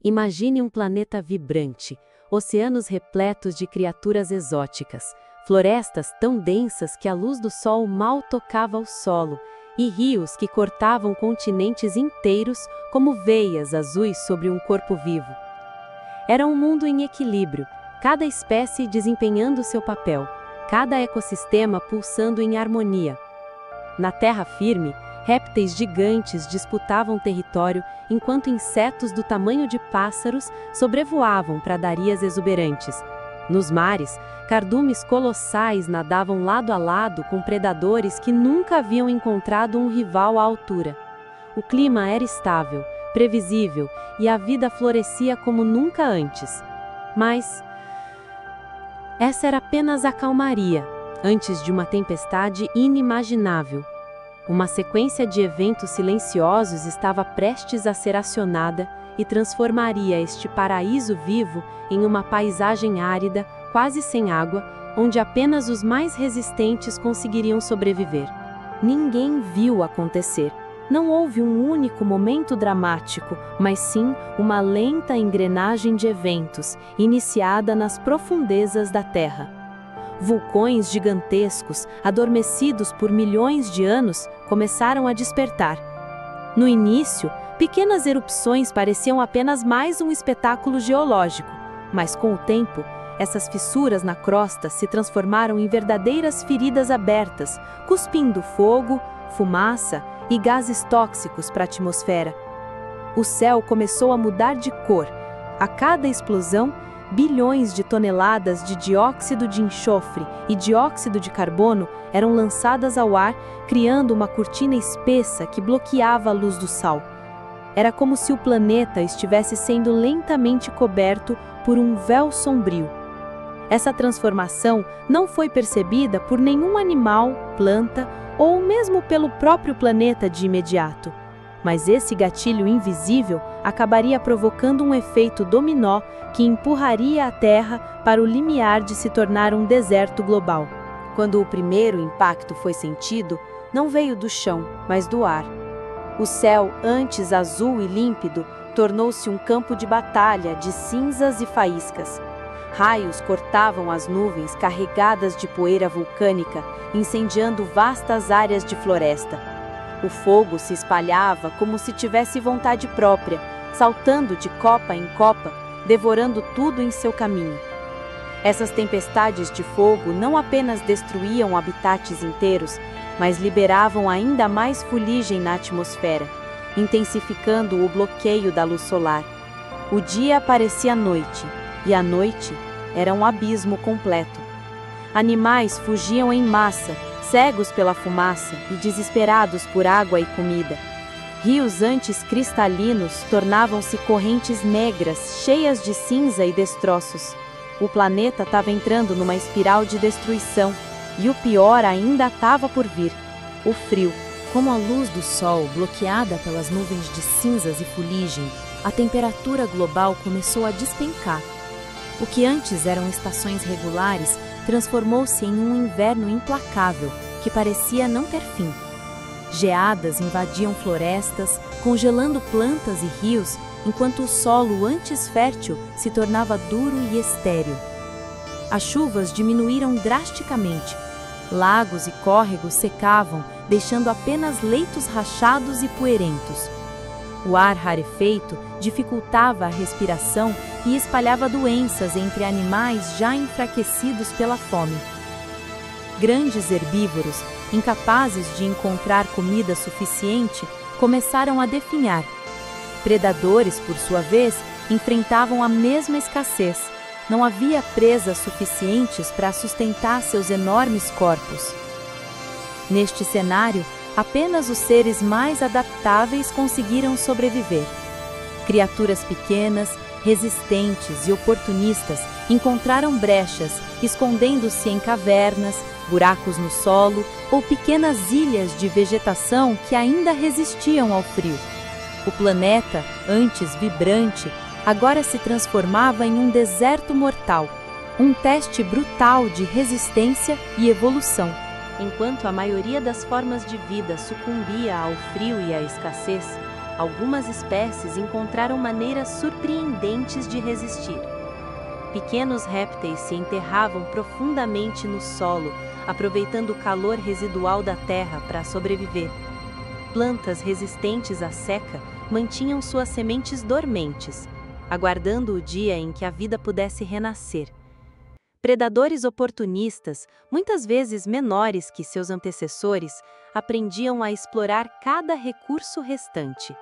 Imagine um planeta vibrante, oceanos repletos de criaturas exóticas, florestas tão densas que a luz do sol mal tocava o solo, e rios que cortavam continentes inteiros como veias azuis sobre um corpo vivo. Era um mundo em equilíbrio, cada espécie desempenhando seu papel, cada ecossistema pulsando em harmonia. Na terra firme, répteis gigantes disputavam território, enquanto insetos do tamanho de pássaros sobrevoavam pradarias exuberantes. Nos mares, cardumes colossais nadavam lado a lado com predadores que nunca haviam encontrado um rival à altura. O clima era estável, previsível, e a vida florescia como nunca antes. Mas essa era apenas a calmaria, antes de uma tempestade inimaginável. Uma sequência de eventos silenciosos estava prestes a ser acionada e transformaria este paraíso vivo em uma paisagem árida, quase sem água, onde apenas os mais resistentes conseguiriam sobreviver. Ninguém viu acontecer. Não houve um único momento dramático, mas sim uma lenta engrenagem de eventos, iniciada nas profundezas da Terra. Vulcões gigantescos, adormecidos por milhões de anos, começaram a despertar. No início, pequenas erupções pareciam apenas mais um espetáculo geológico, mas com o tempo, essas fissuras na crosta se transformaram em verdadeiras feridas abertas, cuspindo fogo, fumaça e gases tóxicos para a atmosfera. O céu começou a mudar de cor. A cada explosão, bilhões de toneladas de dióxido de enxofre e dióxido de carbono eram lançadas ao ar, criando uma cortina espessa que bloqueava a luz do Sol. Era como se o planeta estivesse sendo lentamente coberto por um véu sombrio. Essa transformação não foi percebida por nenhum animal, planta ou mesmo pelo próprio planeta de imediato. Mas esse gatilho invisível acabaria provocando um efeito dominó que empurraria a Terra para o limiar de se tornar um deserto global. Quando o primeiro impacto foi sentido, não veio do chão, mas do ar. O céu, antes azul e límpido, tornou-se um campo de batalha de cinzas e faíscas. Raios cortavam as nuvens carregadas de poeira vulcânica, incendiando vastas áreas de floresta. O fogo se espalhava como se tivesse vontade própria, saltando de copa em copa, devorando tudo em seu caminho. Essas tempestades de fogo não apenas destruíam habitats inteiros, mas liberavam ainda mais fuligem na atmosfera, intensificando o bloqueio da luz solar. O dia parecia noite, e a noite era um abismo completo. Animais fugiam em massa, cegos pela fumaça e desesperados por água e comida. Rios antes cristalinos tornavam-se correntes negras, cheias de cinza e destroços. O planeta estava entrando numa espiral de destruição, e o pior ainda estava por vir: o frio. Como a luz do sol, bloqueada pelas nuvens de cinzas e fuligem, a temperatura global começou a despencar. O que antes eram estações regulares transformou-se em um inverno implacável, que parecia não ter fim. Geadas invadiam florestas, congelando plantas e rios, enquanto o solo antes fértil se tornava duro e estéril. As chuvas diminuíram drasticamente. Lagos e córregos secavam, deixando apenas leitos rachados e poeirentos. O ar rarefeito dificultava a respiração e espalhava doenças entre animais já enfraquecidos pela fome. Grandes herbívoros, incapazes de encontrar comida suficiente, começaram a definhar. Predadores, por sua vez, enfrentavam a mesma escassez. Não havia presas suficientes para sustentar seus enormes corpos. Neste cenário, apenas os seres mais adaptáveis conseguiram sobreviver. Criaturas pequenas, resistentes e oportunistas encontraram brechas, escondendo-se em cavernas, buracos no solo ou pequenas ilhas de vegetação que ainda resistiam ao frio. O planeta, antes vibrante, agora se transformava em um deserto mortal, um teste brutal de resistência e evolução. Enquanto a maioria das formas de vida sucumbia ao frio e à escassez, algumas espécies encontraram maneiras surpreendentes de resistir. Pequenos répteis se enterravam profundamente no solo, aproveitando o calor residual da terra para sobreviver. Plantas resistentes à seca mantinham suas sementes dormentes, aguardando o dia em que a vida pudesse renascer. Predadores oportunistas, muitas vezes menores que seus antecessores, aprendiam a explorar cada recurso restante.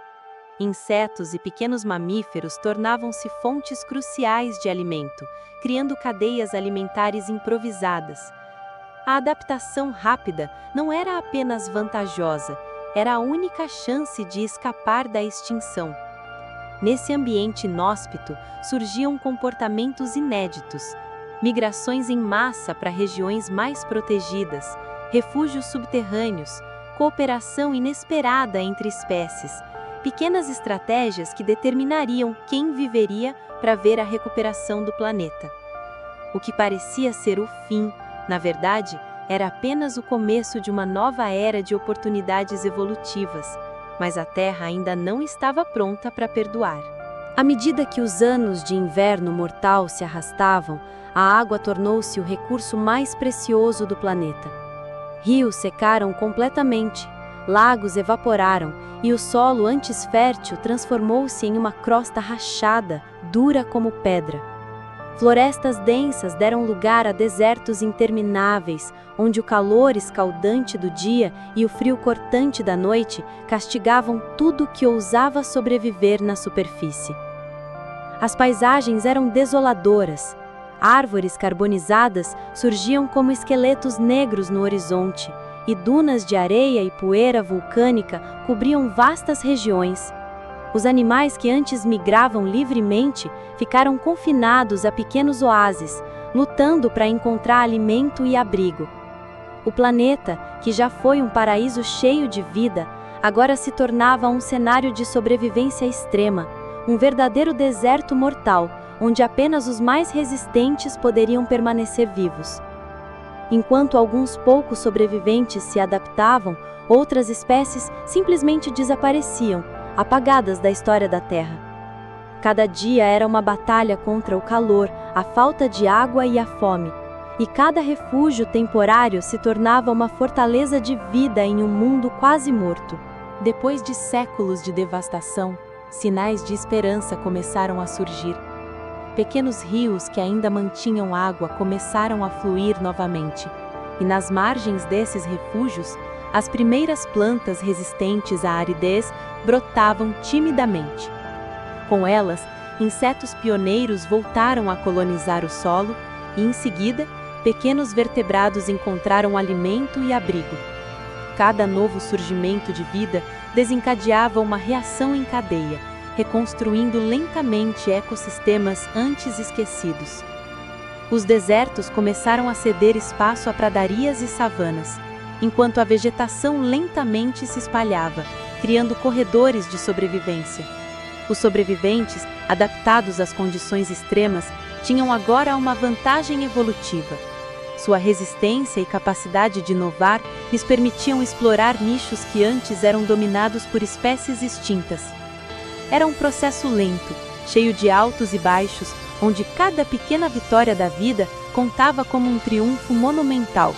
Insetos e pequenos mamíferos tornavam-se fontes cruciais de alimento, criando cadeias alimentares improvisadas. A adaptação rápida não era apenas vantajosa, era a única chance de escapar da extinção. Nesse ambiente inóspito, surgiam comportamentos inéditos, migrações em massa para regiões mais protegidas, refúgios subterrâneos, cooperação inesperada entre espécies, pequenas estratégias que determinariam quem viveria para ver a recuperação do planeta. O que parecia ser o fim, na verdade, era apenas o começo de uma nova era de oportunidades evolutivas, mas a Terra ainda não estava pronta para perdoar. À medida que os anos de inverno mortal se arrastavam, a água tornou-se o recurso mais precioso do planeta. Rios secaram completamente, lagos evaporaram e o solo antes fértil transformou-se em uma crosta rachada, dura como pedra. Florestas densas deram lugar a desertos intermináveis, onde o calor escaldante do dia e o frio cortante da noite castigavam tudo que ousava sobreviver na superfície. As paisagens eram desoladoras. Árvores carbonizadas surgiam como esqueletos negros no horizonte, e dunas de areia e poeira vulcânica cobriam vastas regiões. Os animais que antes migravam livremente ficaram confinados a pequenos oásis, lutando para encontrar alimento e abrigo. O planeta, que já foi um paraíso cheio de vida, agora se tornava um cenário de sobrevivência extrema, um verdadeiro deserto mortal, onde apenas os mais resistentes poderiam permanecer vivos. Enquanto alguns poucos sobreviventes se adaptavam, outras espécies simplesmente desapareciam, apagadas da história da Terra. Cada dia era uma batalha contra o calor, a falta de água e a fome, e cada refúgio temporário se tornava uma fortaleza de vida em um mundo quase morto. Depois de séculos de devastação, sinais de esperança começaram a surgir. Pequenos rios que ainda mantinham água começaram a fluir novamente, e nas margens desses refúgios, as primeiras plantas resistentes à aridez brotavam timidamente. Com elas, insetos pioneiros voltaram a colonizar o solo e, em seguida, pequenos vertebrados encontraram alimento e abrigo. Cada novo surgimento de vida desencadeava uma reação em cadeia, reconstruindo lentamente ecossistemas antes esquecidos. Os desertos começaram a ceder espaço a pradarias e savanas, enquanto a vegetação lentamente se espalhava, criando corredores de sobrevivência. Os sobreviventes, adaptados às condições extremas, tinham agora uma vantagem evolutiva. Sua resistência e capacidade de inovar lhes permitiam explorar nichos que antes eram dominados por espécies extintas. Era um processo lento, cheio de altos e baixos, onde cada pequena vitória da vida contava como um triunfo monumental.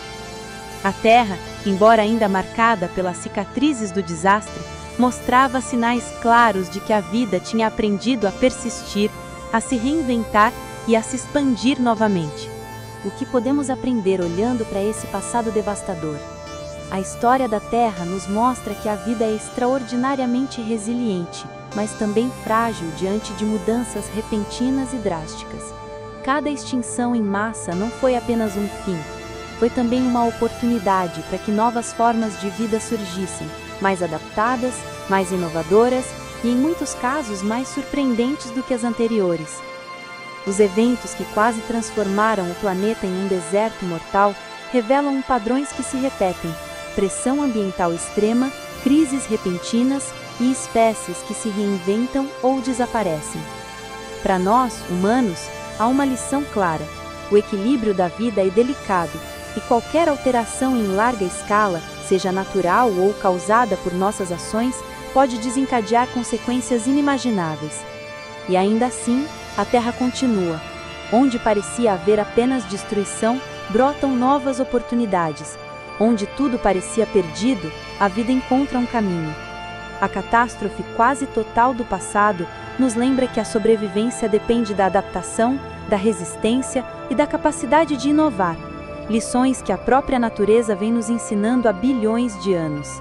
A Terra, embora ainda marcada pelas cicatrizes do desastre, mostrava sinais claros de que a vida tinha aprendido a persistir, a se reinventar e a se expandir novamente. O que podemos aprender olhando para esse passado devastador? A história da Terra nos mostra que a vida é extraordinariamente resiliente, mas também frágil diante de mudanças repentinas e drásticas. Cada extinção em massa não foi apenas um fim, foi também uma oportunidade para que novas formas de vida surgissem, mais adaptadas, mais inovadoras e, em muitos casos, mais surpreendentes do que as anteriores. Os eventos que quase transformaram o planeta em um deserto mortal revelam padrões que se repetem: pressão ambiental extrema, crises repentinas e espécies que se reinventam ou desaparecem. Para nós, humanos, há uma lição clara: o equilíbrio da vida é delicado, e qualquer alteração em larga escala, seja natural ou causada por nossas ações, pode desencadear consequências inimagináveis. E ainda assim, a Terra continua. Onde parecia haver apenas destruição, brotam novas oportunidades. Onde tudo parecia perdido, a vida encontra um caminho. A catástrofe quase total do passado nos lembra que a sobrevivência depende da adaptação, da resistência e da capacidade de inovar. Lições que a própria natureza vem nos ensinando há bilhões de anos.